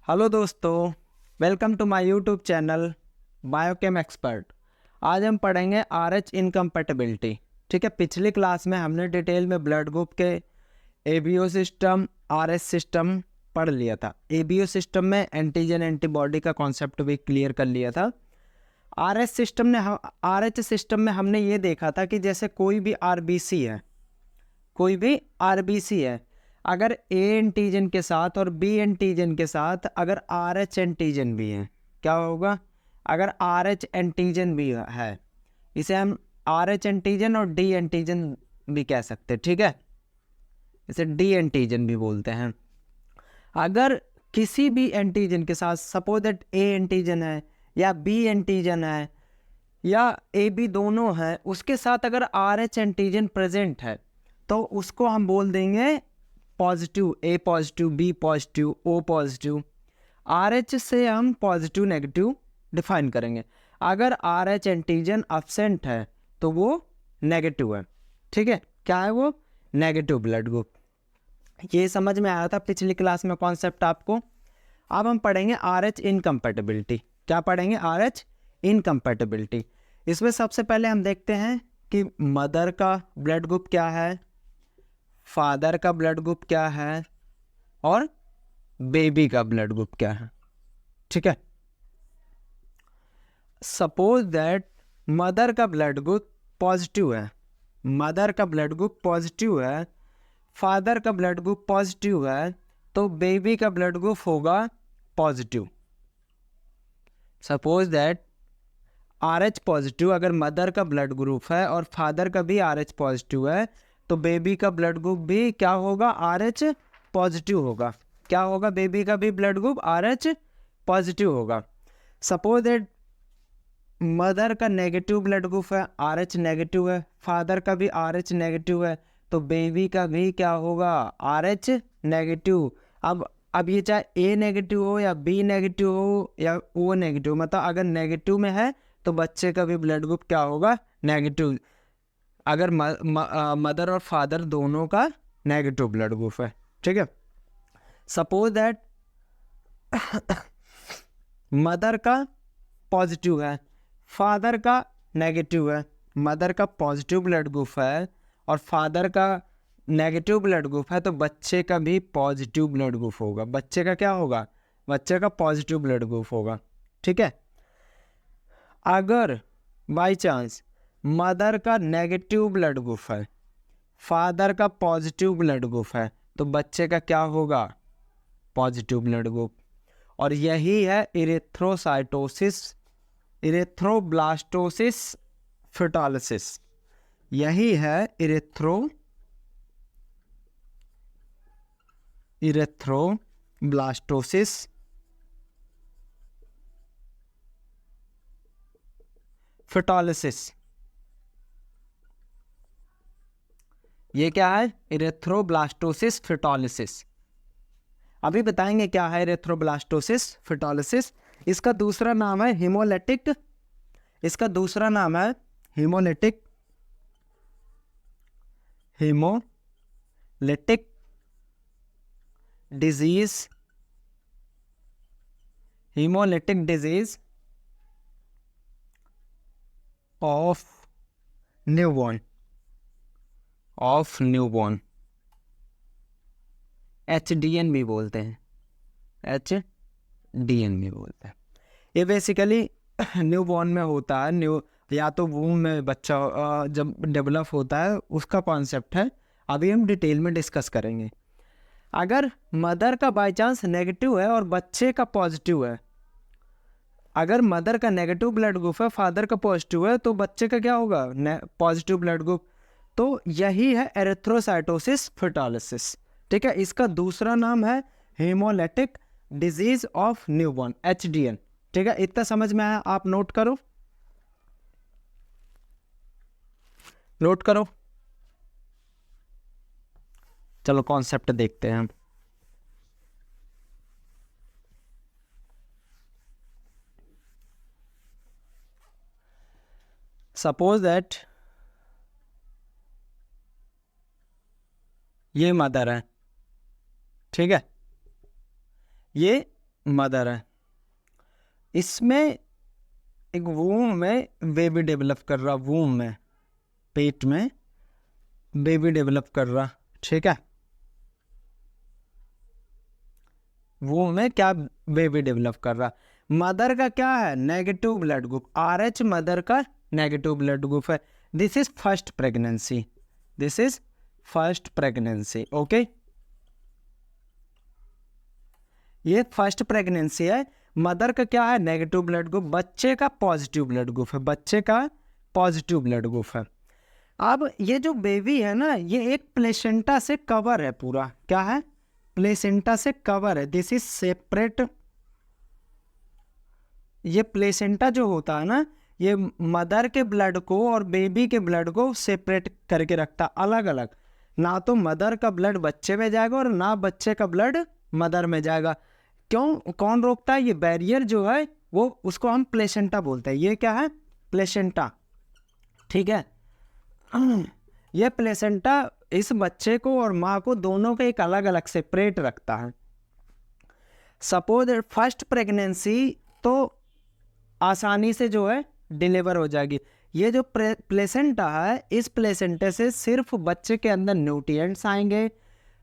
Hello दोस्तों, welcome to my YouTube channel biochem expert. आज हम पढ़ेंगे RH इनकम्पैटिबिलिटी। ठीक है, पिछली क्लास में हमने डिटेल में ब्लड ग्रुप के एबीओ सिस्टम, RS सिस्टम पढ़ लिया था। एबीओ सिस्टम में एंटीजन एंटीबॉडी का कॉन्सेप्ट भी क्लियर कर लिया था। RH सिस्टम में हमने ये देखा था कि जैसे कोई भी आरबीसी है, अगर ए एंटीजन के साथ और बी एंटीजन के साथ अगर RH एंटीजन भी है, क्या होगा? अगर RH एंटीजन भी है, इसे हम RH एंटीजन और डी एंटीजन भी कह सकते हैं। ठीक है, इसे डी एंटीजन भी बोलते हैं। अगर किसी भी एंटीजन के साथ, सपोज दैट ए एंटीजन है या बी एंटीजन है या ए बी दोनों है, उसके साथ अगर RH एंटीजन प्रेजेंट है तो उसको हम बोल देंगे positive, A positive, B positive, O positive. RH से हम पॉजिटिव नेगेटिव डिफाइन करेंगे। अगर RH एंटीजन अब्सेंट है तो वो नेगेटिव है। ठीक है, क्या है वो? Negative blood group. ये समझ में आया था पिछली क्लास में कॉन्सेप्ट आपको। अब हम पढ़ेंगे RH इनकम्पैटिबिलिटी। क्या पढ़ेंगे? RH incompatibility. इसमें सबसे पहले हम देखते हैं कि मदर का ब्लड ग्रुप क्या है, फादर का ब्लड ग्रुप क्या है और बेबी का ब्लड ग्रुप क्या है। ठीक है, सपोज दैट मदर का ब्लड ग्रुप पॉजिटिव है, फादर का ब्लड ग्रुप पॉजिटिव है, तो बेबी का ब्लड ग्रुप होगा positive. Suppose that RH positive अगर मदर का ब्लड ग्रुप है और फादर का भी RH पॉजिटिव है, तो बेबी का ब्लड ग्रुप भी क्या होगा? RH पॉजिटिव होगा। क्या होगा? बेबी का भी ब्लड ग्रुप RH पॉजिटिव होगा। सपोज दैट मदर का नेगेटिव ब्लड ग्रुप है, RH नेगेटिव है, फादर का भी RH नेगेटिव है, तो बेबी का भी क्या होगा? RH negative. अब ये चाहे A नेगेटिव हो या B नेगेटिव हो या O नेगेटिव, मतलब अगर नेगेटिव में है तो बच्चे का भी ब्लड ग्रुप क्या होगा? नेगेटिव। अगर मदर और फादर दोनों का नेगेटिव ब्लड ग्रुप है। ठीक है, सपोज दैट मदर का पॉजिटिव है, फादर का नेगेटिव है। मदर का पॉजिटिव ब्लड ग्रुप है और फादर का नेगेटिव ब्लड ग्रुप है, तो बच्चे का भी पॉजिटिव ब्लड ग्रुप होगा। बच्चे का क्या होगा? बच्चे का पॉजिटिव ब्लड ग्रुप होगा। ठीक है, अगर बाय चांस मदर का नेगेटिव ब्लड ग्रुप है, फादर का पॉजिटिव ब्लड ग्रुप है, तो बच्चे का क्या होगा? Positive blood group. और यही है इरेथ्रोब्लास्टोसिस फेटालिसिस। यही है इरेथ्रोब्लास्टोसिस फेटालिसिस। ये क्या है? इरेथ्रोब्लास्टोसिस फेटालिसिस। अभी बताएंगे क्या है इरेथ्रोब्लास्टोसिस फेटालिसिस। इसका दूसरा नाम है haemolytic disease of newborn HDN भी बोलते हैं, ये बेसिकली न्यूबॉर्न में होता है। या तो वूम में बच्चा जब डेवलप होता है उसका कॉन्सेप्ट है, अभी हम डिटेल में डिस्कस करेंगे। अगर मदर का बाय चांस नेगेटिव है और बच्चे का पॉजिटिव है, अगर मदर का नेगेटिव ब्लड ग्रुप है, फादर का पॉजिटिव है, तो बच्चे का क्या होगा? Positive blood group. तो यही है एरिथ्रोसाइटोसिस फेटालिसिस। ठीक है, इसका दूसरा नाम है haemolytic disease of newborn, HDN। ठीक है, इतना समझ में आया? आप नोट करो। चलो कॉन्सेप्ट देखते हैं हम। सपोज दैट ये मदर है। ठीक है, ये मदर है, इसमें एक वूम में बेबी डेवलप कर रहा, वूम में, पेट में बेबी डेवलप कर रहा, ठीक है। वूम में क्या बेबी डेवलप कर रहा। मदर का क्या है, negative blood group, RH mother का नेगेटिव ब्लड ग्रुप है। This is first pregnancy, this is first pregnancy, okay. ये फर्स्ट प्रेगनेंसी है। मदर का क्या है, नेगेटिव ब्लड ग्रुप, बच्चे का पॉजिटिव ब्लड ग्रुप है, बच्चे का पॉजिटिव ब्लड ग्रुप है। अब ये जो बेबी है ना, ये एक प्लेसेंटा से कवर है पूरा, क्या है, प्लेसेंटा से कवर है। This is separate. ये प्लेसेंटा जो होता है ना, ये मदर के ब्लड को और बेबी के ब्लड को सेपरेट करके रखता, अलग अलग। ना तो मदर का ब्लड बच्चे में जाएगा और ना बच्चे का ब्लड मदर में जाएगा। क्यों, कौन रोकता है, ये बैरियर जो है वो, उसको हम प्लेसेंटा बोलते हैं। ये क्या है, प्लेसेंटा, ठीक है। ये प्लेसेंटा इस बच्चे को और माँ को दोनों को एक अलग अलग सेपरेट रखता है। सपोज फर्स्ट प्रेगनेंसी तो आसानी से जो है डिलीवर हो जाएगी। ये जो प्लेसेंटा है, इस प्लेसेंटे से सिर्फ बच्चे के अंदर न्यूट्रिएंट्स आएंगे,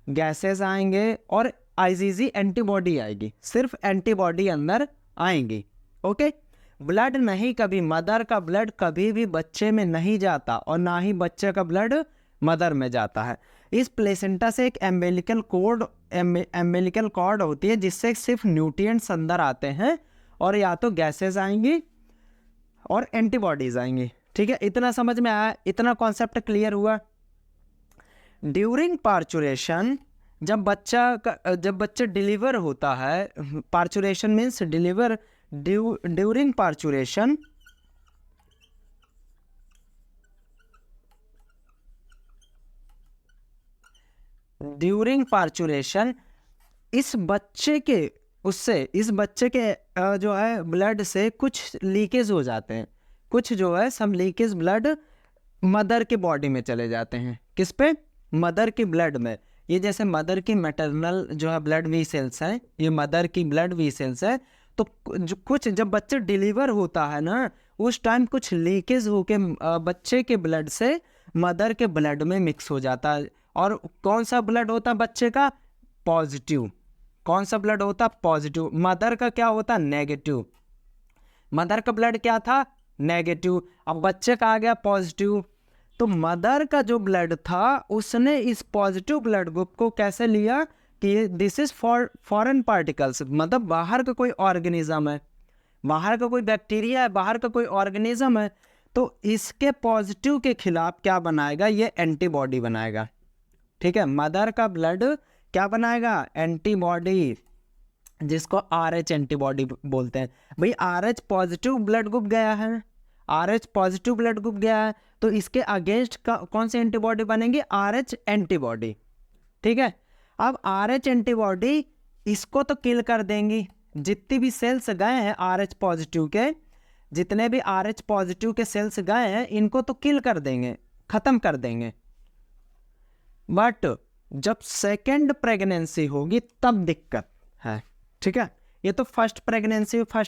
गैसेस आएंगे और IgG एंटीबॉडी आएगी, सिर्फ एंटीबॉडी अंदर आएंगी, ओके। ब्लड नहीं, कभी मदर का ब्लड कभी भी बच्चे में नहीं जाता और ना ही बच्चे का ब्लड मदर में जाता है। इस प्लेसेंटा से एक एम्बिलिकल कॉर्ड होती है, जिससे सिर्फ न्यूट्रिएंट्स अंदर आते हैं और या तो गैसेस आएंगी और एंटीबॉडीज आएंगी, ठीक है। इतना समझ में आया, इतना कॉन्सेप्ट क्लियर हुआ। ड्यूरिंग पार्चुरेशन, जब बच्चा डिलीवर होता है, parturition means deliver, during parturition इस बच्चे के जो है ब्लड से कुछ लीकेज हो जाते हैं, कुछ जो है सम लीकेज ब्लड मदर के बॉडी में चले जाते हैं। किस पे, मदर की ब्लड में। ये जैसे मदर की मैटरनल जो है ब्लड वीसेल्स हैं, ये मदर की ब्लड वीसेल्स है। तो जो कुछ जब बच्चे डिलीवर होता है ना, उस टाइम कुछ लीकेज होके बच्चे के ब्लड से मदर के ब्लड में मिक्स हो जाता है। और कौन सा ब्लड होता है बच्चे का, पॉजिटिव। कौन सा ब्लड होता, पॉजिटिव। मदर का क्या होता, नेगेटिव। मदर का ब्लड क्या था, नेगेटिव। अब बच्चे का आ गया पॉजिटिव। तो मदर का जो ब्लड था, उसने इस पॉजिटिव ब्लड ग्रुप को कैसे लिया कि दिस इज फॉरेन पार्टिकल्स, मतलब बाहर का कोई ऑर्गेनिज्म है, बाहर का कोई बैक्टीरिया है, बाहर का कोई ऑर्गेनिज्म है। तो इसके पॉजिटिव के खिलाफ क्या बनाएगा, ये एंटीबॉडी बनाएगा, ठीक है। मदर का ब्लड क्या बनाएगा, एंटीबॉडी, जिसको RH एंटीबॉडी बोलते हैं। भाई RH पॉजिटिव ब्लड ग्रुप गया है, RH पॉजिटिव ब्लड ग्रुप गया है, तो इसके अगेंस्ट कौन सी एंटीबॉडी बनेगी, RH एंटीबॉडी, ठीक है। अब RH एंटीबॉडी इसको तो किल कर देंगी, जितनी भी सेल्स गए हैं RH पॉजिटिव के, जितने भी RH पॉजिटिव के सेल्स गए हैं, इनको तो किल कर देंगे, खत्म कर देंगे। बट जब सेकेंड प्रेगनेंसी होगी तब दिक्कत है, ठीक है। ये तो फर्स्ट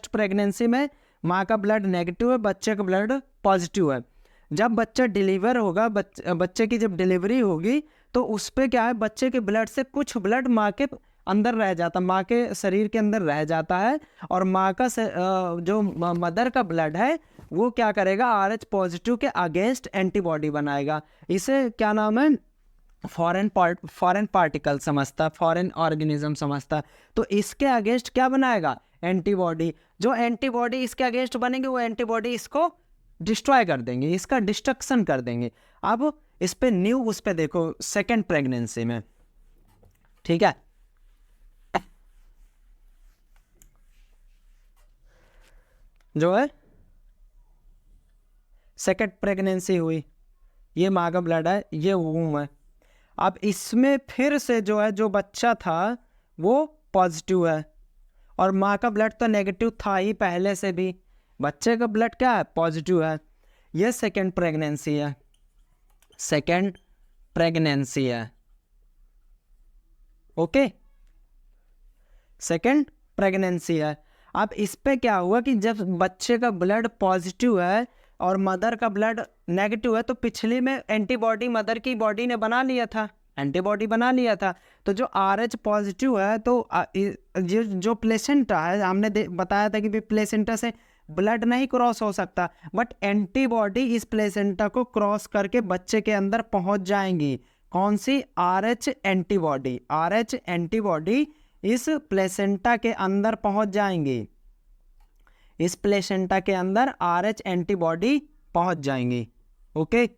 प्रेगनेंसी में माँ का ब्लड नेगेटिव है, बच्चे का ब्लड पॉजिटिव है। जब बच्चा डिलीवर होगा, बच्चे की जब डिलीवरी होगी, तो उस पर क्या है, बच्चे के ब्लड से कुछ ब्लड माँ के अंदर रह जाता, माँ के शरीर के अंदर रह जाता है। और माँ का जो मदर का ब्लड है, वो क्या करेगा, RH पॉजिटिव के अगेंस्ट एंटीबॉडी बनाएगा। इसे क्या नाम है, फॉरेन पार्टिकल समझता, फॉरेन ऑर्गेनिज्म समझता। तो इसके अगेंस्ट क्या बनाएगा, एंटीबॉडी। जो एंटीबॉडी इसके अगेंस्ट बनेगी, वो एंटीबॉडी इसको डिस्ट्रॉय कर देंगे, इसका डिस्ट्रक्शन कर देंगे। अब इस पे न्यू, उस पे देखो सेकेंड प्रेगनेंसी में, ठीक है। जो है सेकेंड प्रेगनेंसी हुई, ये माँ का ब्लड है, ये वूम है। अब इसमें फिर से जो है, जो बच्चा था वो पॉजिटिव है और माँ का ब्लड तो नेगेटिव था ही पहले से भी, बच्चे का ब्लड क्या है, पॉजिटिव है। ये सेकेंड प्रेगनेंसी है, सेकेंड प्रेगनेंसी है, ओके, सेकेंड प्रेगनेंसी है। अब इस पे क्या हुआ कि जब बच्चे का ब्लड पॉजिटिव है और मदर का ब्लड नेगेटिव है, तो पिछले में एंटीबॉडी मदर की बॉडी ने बना लिया था, एंटीबॉडी बना लिया था। तो जो RH पॉजिटिव है, तो जो प्लेसेंटा है, हमने बताया था कि भी प्लेसेंटा से ब्लड नहीं क्रॉस हो सकता, बट एंटीबॉडी इस प्लेसेंटा को क्रॉस करके बच्चे के अंदर पहुंच जाएंगी। कौन सी? RH antibody. RH एंटीबॉडी इस प्लेसेंटा के अंदर पहुंच जाएंगी, इस प्लेसेंटा के अंदर RH एंटीबॉडी पहुंच जाएंगी। ओके,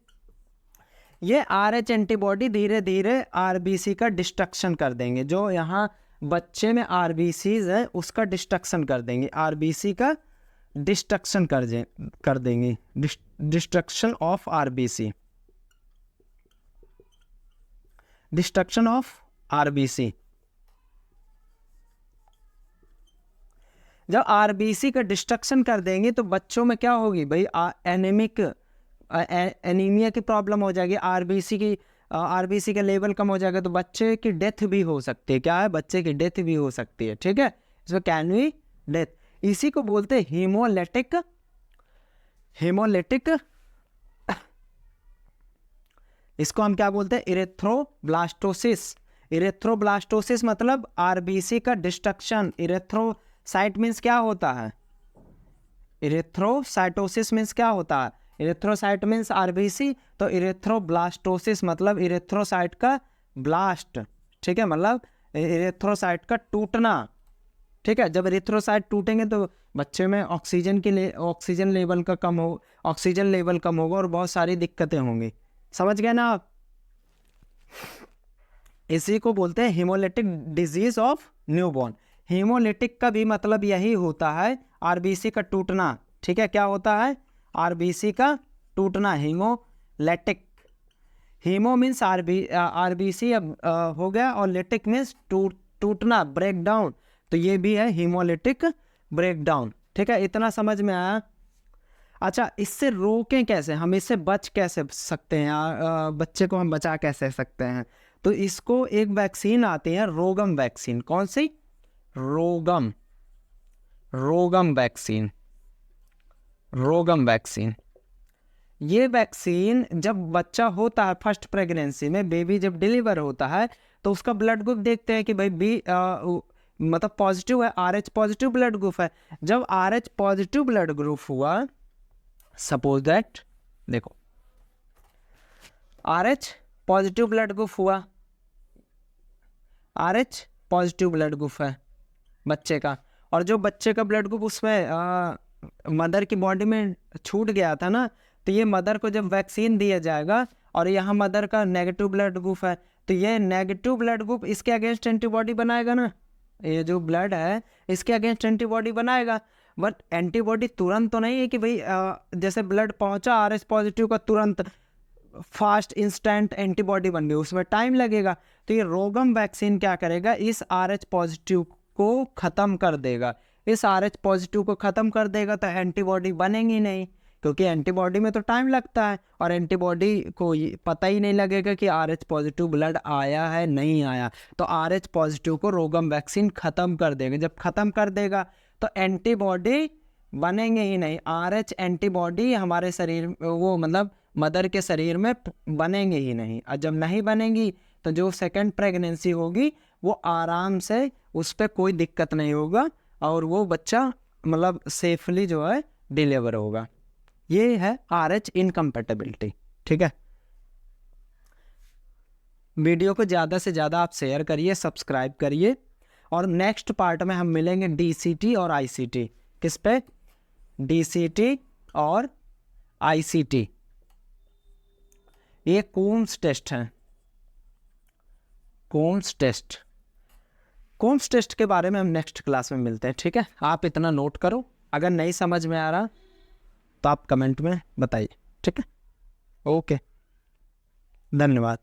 ये RH एंटीबॉडी धीरे धीरे RBC का डिस्ट्रक्शन कर देंगे। जो यहाँ बच्चे में RBCs है उसका डिस्ट्रक्शन कर देंगे, RBC का डिस्ट्रक्शन कर देंगे, destruction of RBC, destruction of RBC। जब RBC का डिस्ट्रक्शन कर देंगे तो बच्चों में क्या होगी भाई? एनीमिया की प्रॉब्लम हो जाएगी, RBC का लेवल कम हो जाएगा, तो बच्चे की डेथ भी हो सकती है। क्या है? बच्चे की डेथ भी हो सकती है। ठीक है, इसमें कैन बी डेथ। इसी को बोलते हैं हीमोलिटिक इसको हम क्या बोलते हैं? इरेथ्रोब्लास्टोसिस। इरेथ्रोब्लास्टोसिस मतलब RBC का डिस्ट्रक्शन। इरेथ्रोसाइट मीन्स क्या होता है? इरेथ्रोसाइटोसिस मीन्स क्या होता है? इरेथ्रोसाइट मीन्स RBC, तो इरेथ्रोब्लास्टोसिस मतलब इरेथ्रोसाइट का ब्लास्ट। ठीक है, मतलब इरेथ्रोसाइट का टूटना। ठीक है, जब इरेथ्रोसाइट टूटेंगे तो बच्चे में ऑक्सीजन लेवल कम होगा और बहुत सारी दिक्कतें होंगी। समझ गए ना आप? इसी को बोलते हैं haemolytic disease of newborn. Haemolytic का भी मतलब यही होता है, RBC का टूटना। ठीक है, क्या होता है? RBC का टूटना, हीमोलिटिक। हीमो मीन्स RBC हो गया, और लिटिक मीन्स टूटना, ब्रेक डाउन। तो ये भी है हीमोलिटिक ब्रेकडाउन। ठीक है, इतना समझ में आया? अच्छा, इससे रोकें कैसे, हम इससे बच कैसे सकते हैं, बच्चे को हम बचा कैसे सकते हैं? तो इसको एक वैक्सीन आती है, रोगम वैक्सीन। कौन सी? रोगम वैक्सीन। ये वैक्सीन जब बच्चा होता है, फर्स्ट प्रेगनेंसी में बेबी जब डिलीवर होता है, तो उसका ब्लड ग्रुप देखते हैं कि भाई मतलब पॉजिटिव है, RH पॉजिटिव ब्लड ग्रुप है। जब RH पॉजिटिव ब्लड ग्रुप हुआ, सपोज दैट, देखो RH पॉजिटिव ब्लड ग्रुप हुआ, RH पॉजिटिव ब्लड ग्रुप है बच्चे का, और जो बच्चे का ब्लड ग्रुप उसमें मदर की बॉडी में छूट गया था ना, तो ये मदर को जब वैक्सीन दिया जाएगा, और यहाँ मदर का नेगेटिव ब्लड ग्रुप है, तो ये नेगेटिव ब्लड ग्रुप इसके अगेंस्ट एंटीबॉडी बनाएगा ना, ये जो ब्लड है इसके अगेंस्ट एंटीबॉडी बनाएगा। बट एंटीबॉडी तुरंत तो नहीं है कि भाई जैसे ब्लड पहुंचा RH पॉजिटिव का तुरंत फास्ट इंस्टेंट एंटीबॉडी बन गई, उसमें टाइम लगेगा। तो ये रोगम वैक्सीन क्या करेगा? इस RH पॉजिटिव को ख़त्म कर देगा। इस RH पॉजिटिव को ख़त्म कर देगा तो एंटीबॉडी बनेंगी नहीं, क्योंकि एंटीबॉडी में तो टाइम लगता है, और एंटीबॉडी को पता ही नहीं लगेगा कि RH पॉजिटिव ब्लड आया है नहीं आया। तो RH पॉजिटिव को रोगम वैक्सीन ख़त्म कर देगा। जब ख़त्म कर देगा तो एंटीबॉडी बनेंगे ही नहीं। RH एंटीबॉडी हमारे शरीर, वो मतलब मदर के शरीर में बनेंगे ही नहीं, और जब नहीं बनेंगी तो जो सेकंड प्रेगनेंसी होगी वो आराम से, उस पर कोई दिक्कत नहीं होगा, और वो बच्चा मतलब सेफली जो है डिलीवर होगा। ये है RH इनकम्पैटिबिलिटी। ठीक है, वीडियो को ज़्यादा से ज़्यादा आप शेयर करिए, सब्सक्राइब करिए, और नेक्स्ट पार्ट में हम मिलेंगे DCT और ICT। किस पे? DCT और ICT। ये कोम्स टेस्ट है, कोम्स टेस्ट के बारे में हम नेक्स्ट क्लास में मिलते हैं। ठीक है, आप इतना नोट करो, अगर नहीं समझ में आ रहा तो आप कमेंट में बताइए। ठीक है, ओके, धन्यवाद।